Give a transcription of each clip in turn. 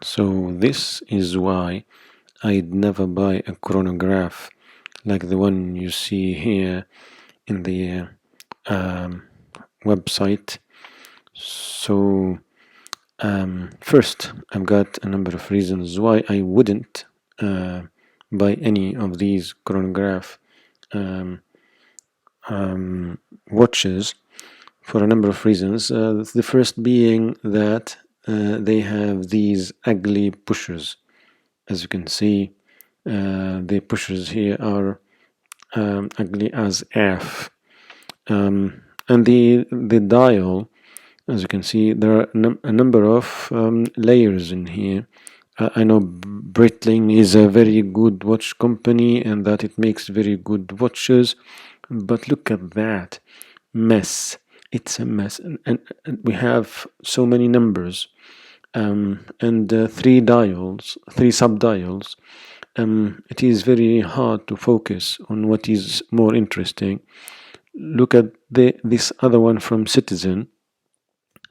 So this is why I'd never buy a chronograph like the one you see here in the website. So first, I've got a number of reasons why I wouldn't buy any of these chronograph um, watches for a number of reasons. The first being that they have these ugly pushers. As you can see, the pushers here are ugly as F. And the dial, as you can see, there are a number of layers in here. I know Breitling is a very good watch company and that it makes very good watches, but look at that mess. It's a mess, and we have so many numbers and three sub dials. It is very hard to focus on what is more interesting. Look at this other one from Citizen.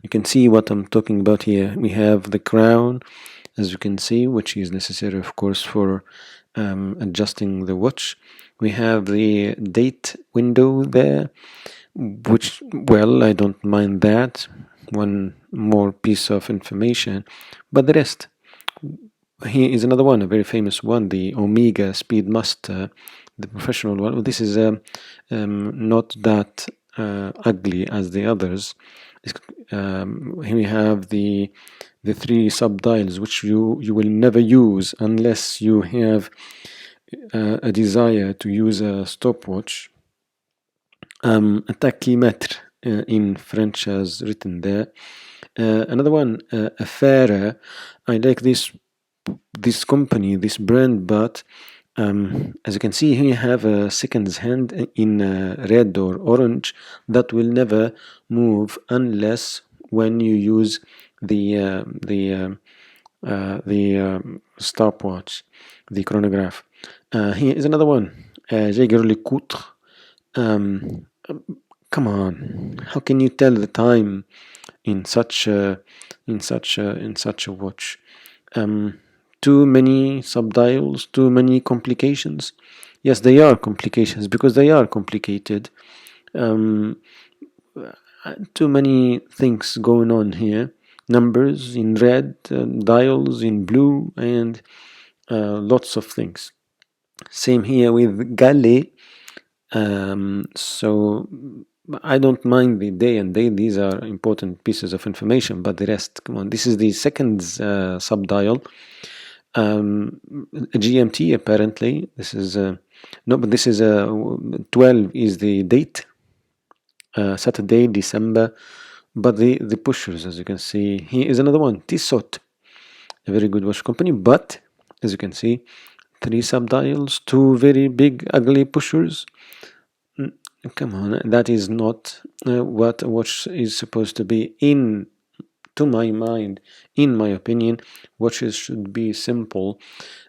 You can see what I'm talking about here. We have the crown, as you can see, which is necessary, of course, for adjusting the watch. We have the date window there, which, well, I don't mind that. One more piece of information, but the rest. Here is another one, a very famous one, the Omega Speedmaster, the professional one. This is not that ugly as the others. Here we have the three subdials, which you will never use unless you have a desire to use a stopwatch. A tachymètre in French as written there. Another one, a Fairer. I like this company, this brand, but as you can see here, you have a seconds hand in red or orange that will never move unless when you use stopwatch, the chronograph. Here is another one, Jaeger LeCoultre. Come on, how can you tell the time in such a watch? Too many subdials, too many complications. Yes, they are complications because they are complicated. Too many things going on here. Numbers in red, dials in blue, and lots of things. Same here with Galle. So I don't mind the day and day. These are important pieces of information, but the rest, come on. This is the second subdial. A GMT apparently. This is no, but this is 12 is the date. Saturday, December. But the pushers, as you can see, here is another one, Tissot, a very good watch company. But as you can see, three subdials, two very big ugly pushers. Come on, that is not what a watch is supposed to be. To my mind, in my opinion, watches should be simple.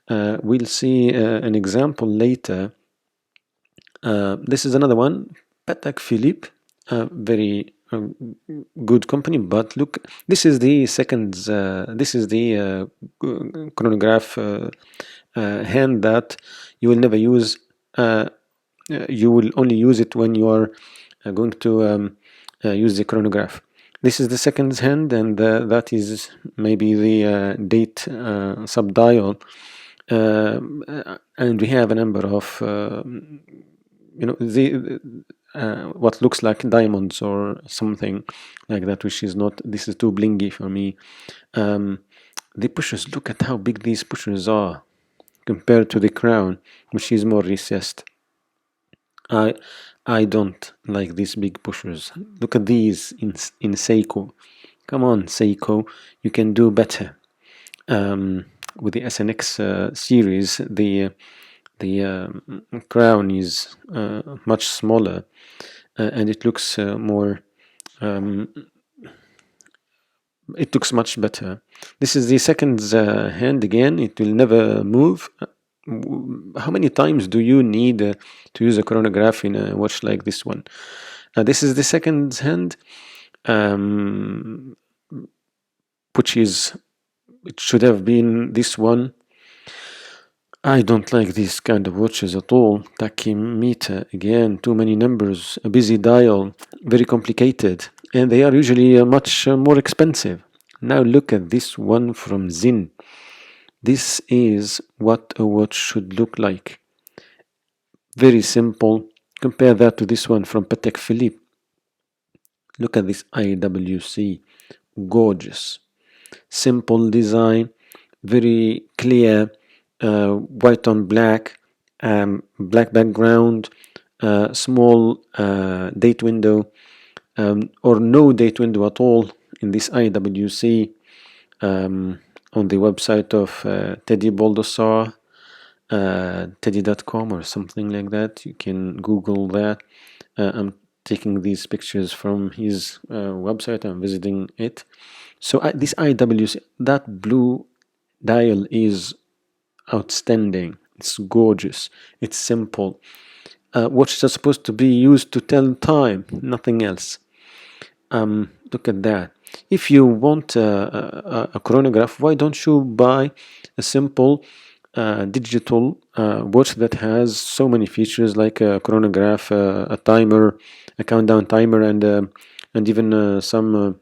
We'll see an example later. This is another one, Patek Philippe, very good company. But look, this is the second. This is the chronograph hand that you will never use. You will only use it when you are going to use the chronograph. This is the second hand, and that is maybe the date subdial. And we have a number of what looks like diamonds or something like that, which is not. This is too blingy for me. The pushers, look at how big these pushers are compared to the crown, which is more recessed. I don't like these big pushers. Look at these in Seiko. Come on, Seiko, you can do better. With the SNX series, the crown is much smaller, and it looks more. It looks much better. This is the second hand again. It will never move. How many times do you need to use a chronograph in a watch like this one? This is the second hand, which is it should have been this one. I don't like these kind of watches at all. Tachymeter, again, too many numbers, a busy dial, very complicated, and they are usually much more expensive. Now look at this one from Zin. This is what a watch should look like. Very simple. Compare that to this one from Patek Philippe. Look at this IWC. Gorgeous. Simple design, very clear, white on black, black background, small date window, or no date window at all in this IWC, on the website of Teddy Baldassar, teddy.com or something like that. You can Google that. I'm taking these pictures from his website. I'm visiting it. So this IWC, that blue dial is outstanding. It's gorgeous. It's simple. Watches are supposed to be used to tell time, nothing else. Look at that. If you want a chronograph, why don't you buy a simple digital watch that has so many features like a chronograph, a timer, a countdown timer, and even some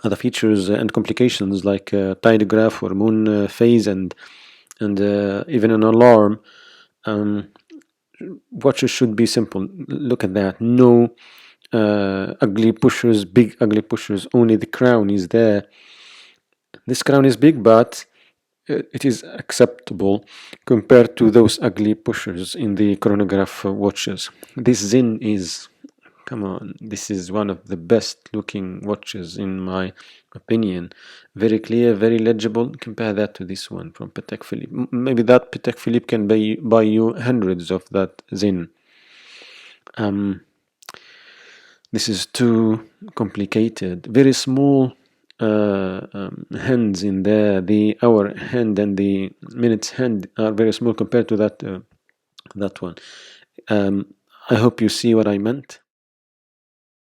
other features and complications like tidograph or moon phase and even an alarm. Watches should be simple. Look at that. No ugly pushers, big ugly pushers. Only the crown is there. This crown is big, but it is acceptable compared to those ugly pushers in the chronograph watches. This Zin is, come on, this is one of the best looking watches in my opinion. Very clear, very legible. Compare that to this one from Patek Philippe. Maybe that Patek Philippe can buy you hundreds of that Zin. This is too complicated. Very small hands in there. The hour hand and the minutes hand are very small compared to that one. I hope you see what I meant.